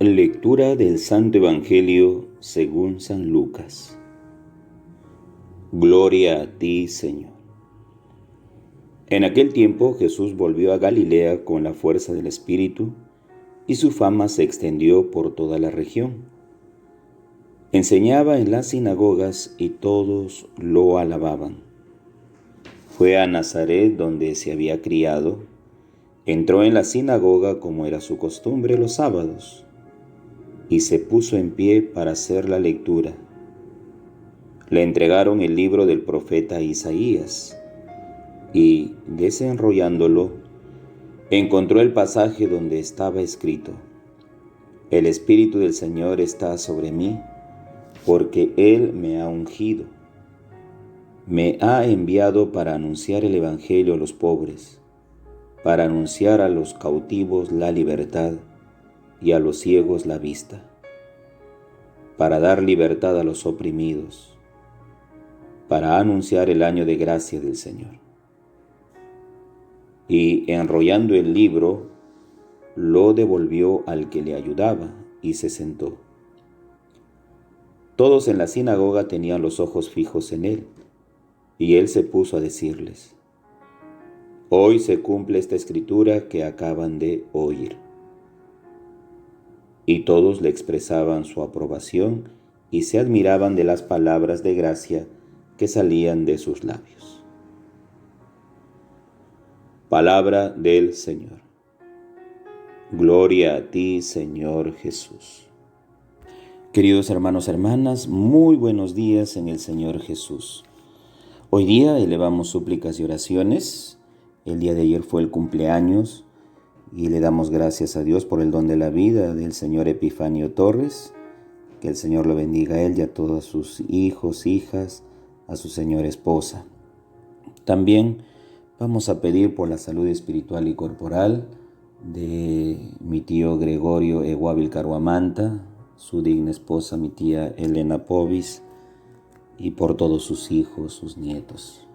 Lectura del Santo Evangelio según San Lucas. Gloria a ti, Señor. En aquel tiempo Jesús volvió a Galilea con la fuerza del Espíritu, y su fama se extendió por toda la región. Enseñaba en las sinagogas y todos lo alababan. Fue a Nazaret, donde se había criado. Entró en la sinagoga como era su costumbre los sábados, y se puso en pie para hacer la lectura. Le entregaron el libro del profeta Isaías, y, desenrollándolo, encontró el pasaje donde estaba escrito: El Espíritu del Señor está sobre mí, porque Él me ha ungido. Me ha enviado para anunciar el Evangelio a los pobres, para anunciar a los cautivos la libertad y a los ciegos la vista, para dar libertad a los oprimidos, para anunciar el año de gracia del Señor. Y enrollando el libro, lo devolvió al que le ayudaba y se sentó. Todos en la sinagoga tenían los ojos fijos en él, y él se puso a decirles: Hoy se cumple esta escritura que acaban de oír. Y todos le expresaban su aprobación y se admiraban de las palabras de gracia que salían de sus labios. Palabra del Señor. Gloria a ti, Señor Jesús. Queridos hermanos, hermanas, muy buenos días en el Señor Jesús. Hoy día elevamos súplicas y oraciones. El día de ayer fue el cumpleaños y le damos gracias a Dios por el don de la vida del señor Epifanio Torres. Que el Señor lo bendiga a él y a todos sus hijos, hijas, a su señora esposa. También vamos a pedir por la salud espiritual y corporal de mi tío Gregorio Eguávil Caruamanta, su digna esposa, mi tía Elena Povis, y por todos sus hijos, sus nietos.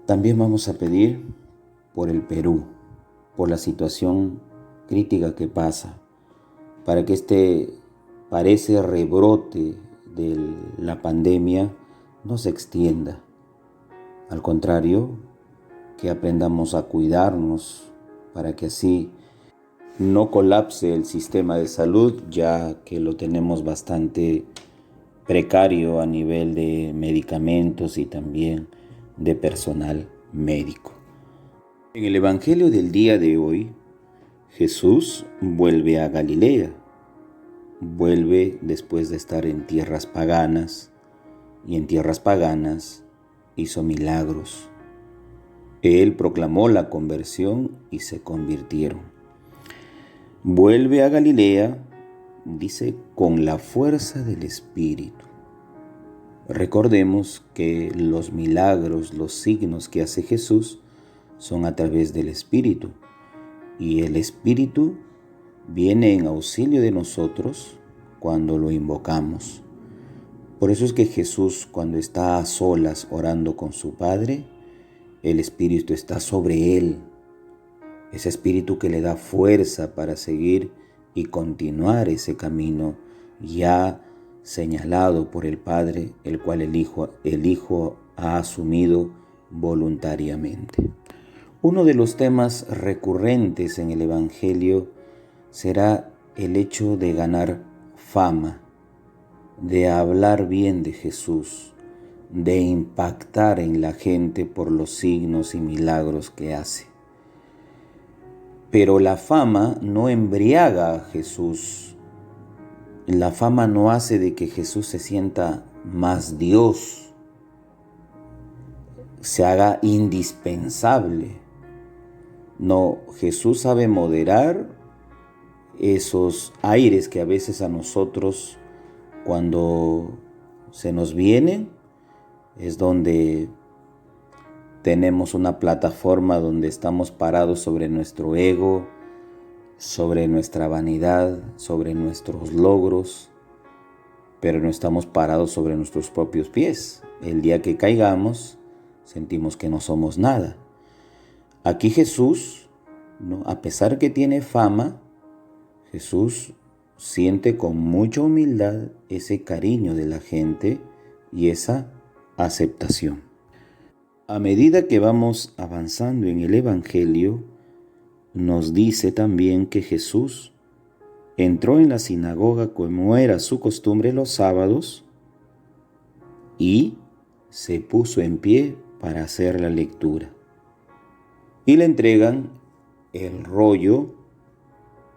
También vamos a pedir por el Perú, por la situación crítica que pasa, para que parece rebrote de la pandemia no se extienda. Al contrario, que aprendamos a cuidarnos para que así no colapse el sistema de salud, ya que lo tenemos bastante precario a nivel de medicamentos y también de personal médico. En el Evangelio del día de hoy, Jesús vuelve a Galilea. Vuelve después de estar en tierras paganas, y en tierras paganas hizo milagros. Él proclamó la conversión y se convirtieron. Vuelve a Galilea, dice, con la fuerza del Espíritu. Recordemos que los milagros, los signos que hace Jesús son a través del Espíritu, y el Espíritu viene en auxilio de nosotros cuando lo invocamos. Por eso es que Jesús, cuando está a solas orando con su Padre, el Espíritu está sobre él. Ese Espíritu que le da fuerza para seguir y continuar ese camino ya señalado por el Padre, el cual el Hijo ha asumido voluntariamente. Uno de los temas recurrentes en el Evangelio será el hecho de ganar fama, de hablar bien de Jesús, de impactar en la gente por los signos y milagros que hace. Pero la fama no embriaga a Jesús. La fama no hace de que Jesús se sienta más Dios, se haga indispensable. No, Jesús sabe moderar esos aires que a veces a nosotros, cuando se nos vienen, es donde tenemos una plataforma donde estamos parados sobre nuestro ego, sobre nuestra vanidad, sobre nuestros logros, pero no estamos parados sobre nuestros propios pies. El día que caigamos, sentimos que no somos nada. Aquí Jesús, ¿no? A pesar que tiene fama, Jesús siente con mucha humildad ese cariño de la gente y esa aceptación. A medida que vamos avanzando en el Evangelio, nos dice también que Jesús entró en la sinagoga como era su costumbre los sábados y se puso en pie para hacer la lectura. Y le entregan el rollo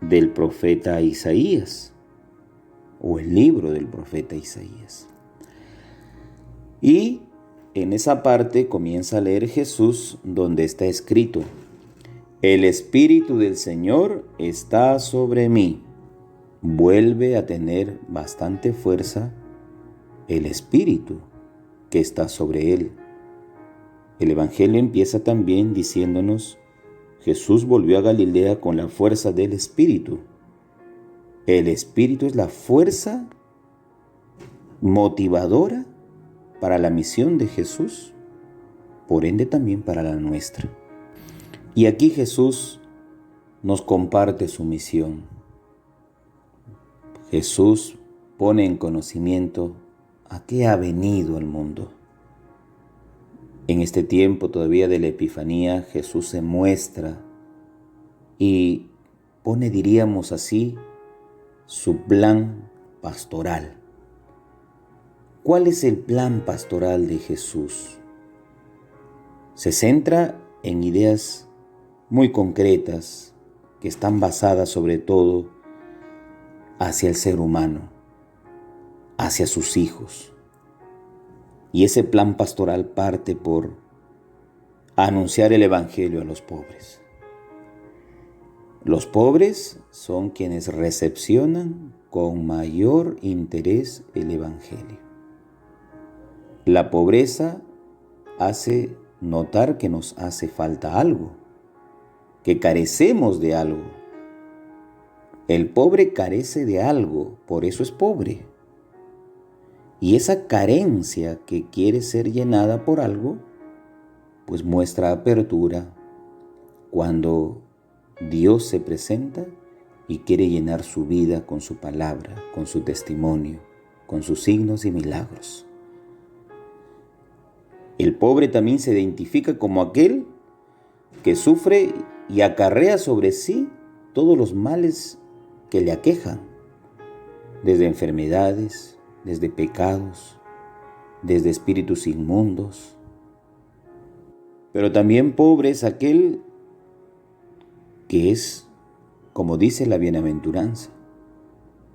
del profeta Isaías o el libro del profeta Isaías. Y en esa parte comienza a leer Jesús donde está escrito: el Espíritu del Señor está sobre mí. Vuelve a tener bastante fuerza el Espíritu que está sobre él. El Evangelio empieza también diciéndonos: Jesús volvió a Galilea con la fuerza del Espíritu. El Espíritu es la fuerza motivadora para la misión de Jesús, por ende también para la nuestra. Y aquí Jesús nos comparte su misión. Jesús pone en conocimiento a qué ha venido al mundo. En este tiempo todavía de la Epifanía, Jesús se muestra y pone, diríamos así, su plan pastoral. ¿Cuál es el plan pastoral de Jesús? Se centra en ideas muy concretas que están basadas sobre todo hacia el ser humano, hacia sus hijos. Y ese plan pastoral parte por anunciar el Evangelio a los pobres. Los pobres son quienes recepcionan con mayor interés el Evangelio. La pobreza hace notar que nos hace falta algo, que carecemos de algo. El pobre carece de algo, por eso es pobre. Y esa carencia que quiere ser llenada por algo, pues muestra apertura cuando Dios se presenta y quiere llenar su vida con su palabra, con su testimonio, con sus signos y milagros. El pobre también se identifica como aquel que sufre y acarrea sobre sí todos los males que le aquejan, desde enfermedades, desde pecados, desde espíritus inmundos. Pero también pobre es aquel que es, como dice la bienaventuranza,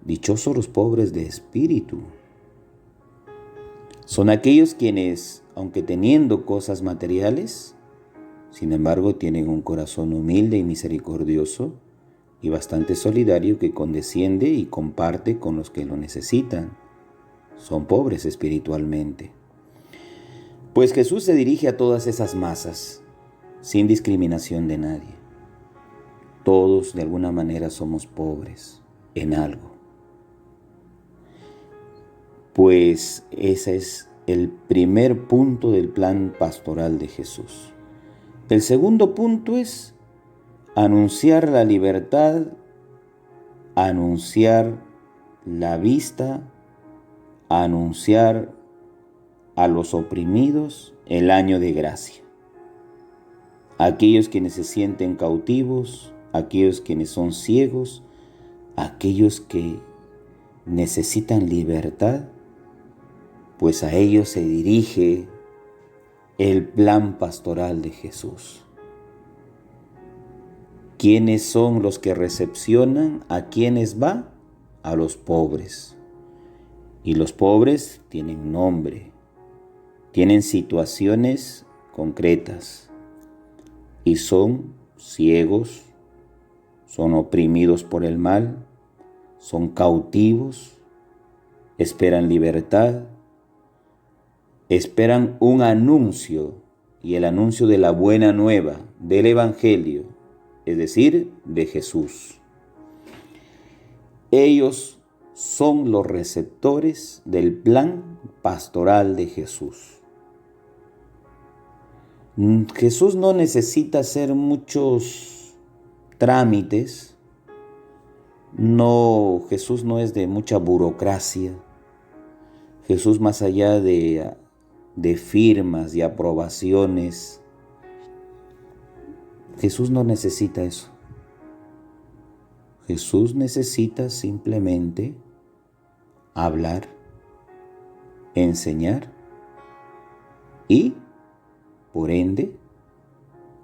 dichosos los pobres de espíritu. Son aquellos quienes, aunque teniendo cosas materiales, sin embargo tienen un corazón humilde y misericordioso y bastante solidario que condesciende y comparte con los que lo necesitan. Son pobres espiritualmente. Pues Jesús se dirige a todas esas masas, sin discriminación de nadie. Todos de alguna manera somos pobres en algo. Pues ese es el primer punto del plan pastoral de Jesús. El segundo punto es anunciar la libertad, anunciar la vista, anunciar a los oprimidos el año de gracia. Aquellos quienes se sienten cautivos, aquellos quienes son ciegos, aquellos que necesitan libertad, pues a ellos se dirige el plan pastoral de Jesús. ¿Quiénes son los que recepcionan? ¿A quiénes va? A los pobres. Y los pobres tienen nombre, tienen situaciones concretas y son ciegos, son oprimidos por el mal, son cautivos, esperan libertad, esperan un anuncio, y el anuncio de la buena nueva, del Evangelio, es decir, de Jesús. Ellos son los receptores del plan pastoral de Jesús. Jesús no necesita hacer muchos trámites, No, Jesús no es de mucha burocracia. Jesús, más allá de firmas y aprobaciones, Jesús no necesita eso. Jesús necesita simplemente hablar, enseñar y, por ende,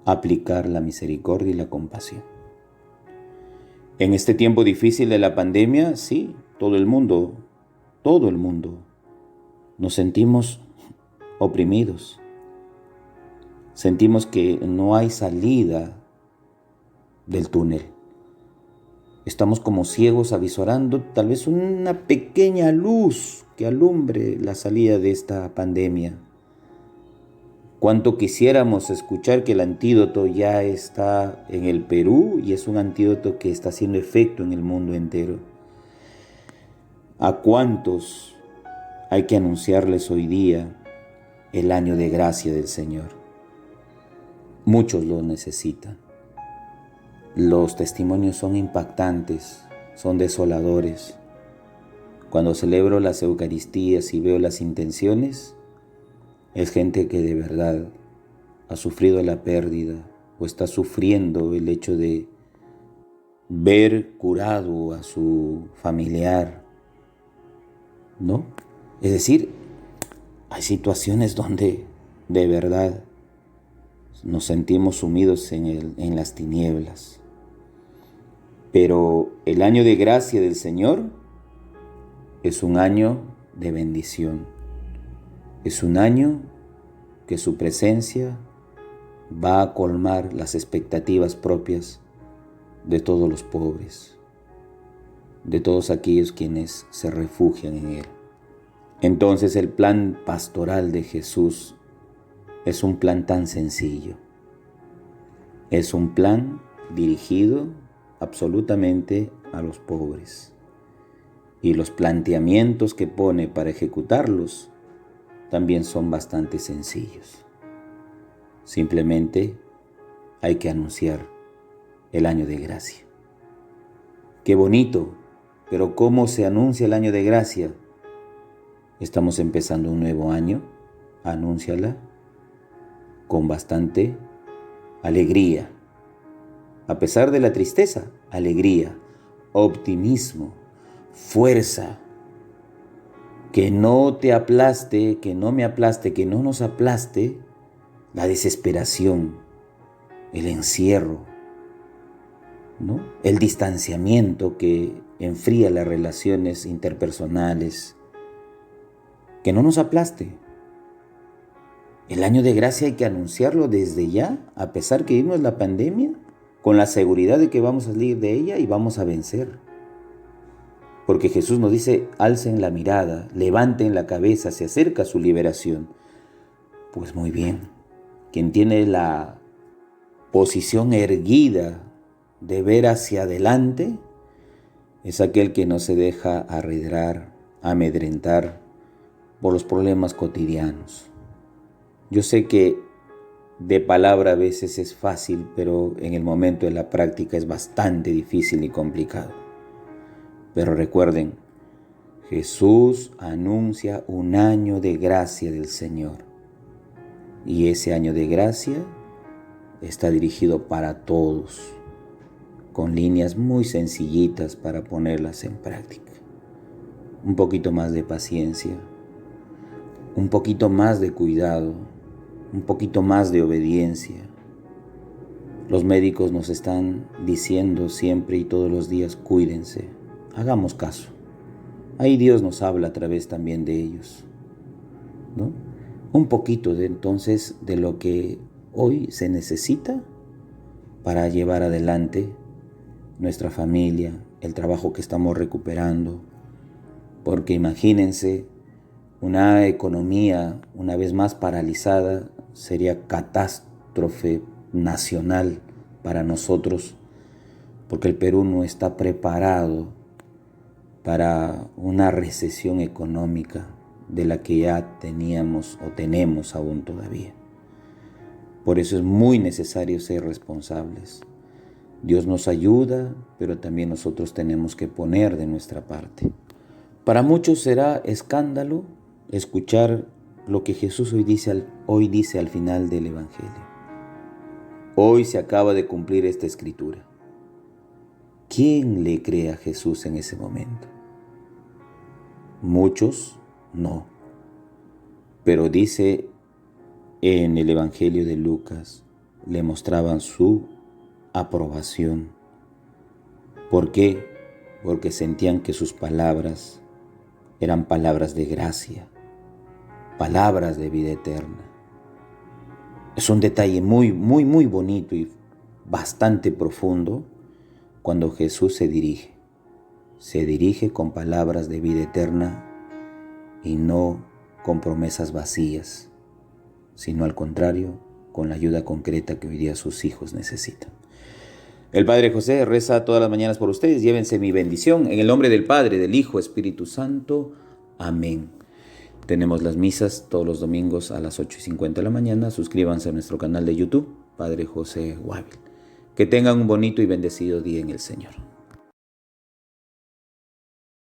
aplicar la misericordia y la compasión. En este tiempo difícil de la pandemia, sí, todo el mundo, nos sentimos oprimidos. Sentimos que no hay salida del túnel. Estamos como ciegos avisorando tal vez una pequeña luz que alumbre la salida de esta pandemia. Cuánto quisiéramos escuchar que el antídoto ya está en el Perú y es un antídoto que está haciendo efecto en el mundo entero. ¿A cuántos hay que anunciarles hoy día el año de gracia del Señor? Muchos lo necesitan. Los testimonios son impactantes, son desoladores. Cuando celebro las Eucaristías y veo las intenciones, es gente que de verdad ha sufrido la pérdida o está sufriendo el hecho de ver curado a su familiar, ¿no? Es decir, hay situaciones donde de verdad nos sentimos sumidos en las tinieblas. Pero el año de gracia del Señor es un año de bendición. Es un año que su presencia va a colmar las expectativas propias de todos los pobres, de todos aquellos quienes se refugian en Él. Entonces el plan pastoral de Jesús es un plan tan sencillo. Es un plan dirigido absolutamente a los pobres. Y los planteamientos que pone para ejecutarlos también son bastante sencillos. Simplemente hay que anunciar el año de gracia. Qué bonito, pero ¿cómo se anuncia el año de gracia? Estamos empezando un nuevo año, anúnciala con bastante alegría. A pesar de la tristeza, alegría, optimismo, fuerza. Que no te aplaste, que no me aplaste, que no nos aplaste la desesperación, el encierro, ¿no? El distanciamiento que enfría las relaciones interpersonales. Que no nos aplaste. El año de gracia hay que anunciarlo desde ya, a pesar que vivimos la pandemia, con la seguridad de que vamos a salir de ella y vamos a vencer. Porque Jesús nos dice, alcen la mirada, levanten la cabeza, se acerca su liberación. Pues muy bien, quien tiene la posición erguida de ver hacia adelante es aquel que no se deja arredrar, amedrentar por los problemas cotidianos. Yo sé que de palabra a veces es fácil, pero en el momento de la práctica es bastante difícil y complicado. Pero recuerden, Jesús anuncia un año de gracia del Señor. Y ese año de gracia está dirigido para todos, con líneas muy sencillitas para ponerlas en práctica. Un poquito más de paciencia, un poquito más de cuidado, un poquito más de obediencia. Los médicos nos están diciendo siempre y todos los días, cuídense, hagamos caso. Ahí Dios nos habla a través también de ellos, ¿no? Un poquito entonces de lo que hoy se necesita para llevar adelante nuestra familia, el trabajo que estamos recuperando. Porque imagínense, una economía una vez más paralizada sería catástrofe nacional para nosotros, porque el Perú no está preparado para una recesión económica de la que ya teníamos o tenemos aún todavía. Por eso es muy necesario ser responsables. Dios nos ayuda, pero también nosotros tenemos que poner de nuestra parte. Para muchos será escándalo escuchar lo que Jesús hoy dice al final del Evangelio. Hoy se acaba de cumplir esta escritura. ¿Quién le cree a Jesús en ese momento? Muchos no. Pero dice en el Evangelio de Lucas, le mostraban su aprobación. ¿Por qué? Porque sentían que sus palabras eran palabras de gracia, palabras de vida eterna. Es un detalle muy bonito y bastante profundo cuando Jesús se dirige con palabras de vida eterna y no con promesas vacías, sino al contrario, con la ayuda concreta que hoy día sus hijos necesitan. El Padre José reza todas las mañanas por ustedes. Llévense mi bendición en el nombre del Padre, del Hijo, Espíritu Santo. Amén. Tenemos las misas todos los domingos a las 8:50 de la mañana. Suscríbanse a nuestro canal de YouTube, Padre José Guávil. Que tengan un bonito y bendecido día en el Señor.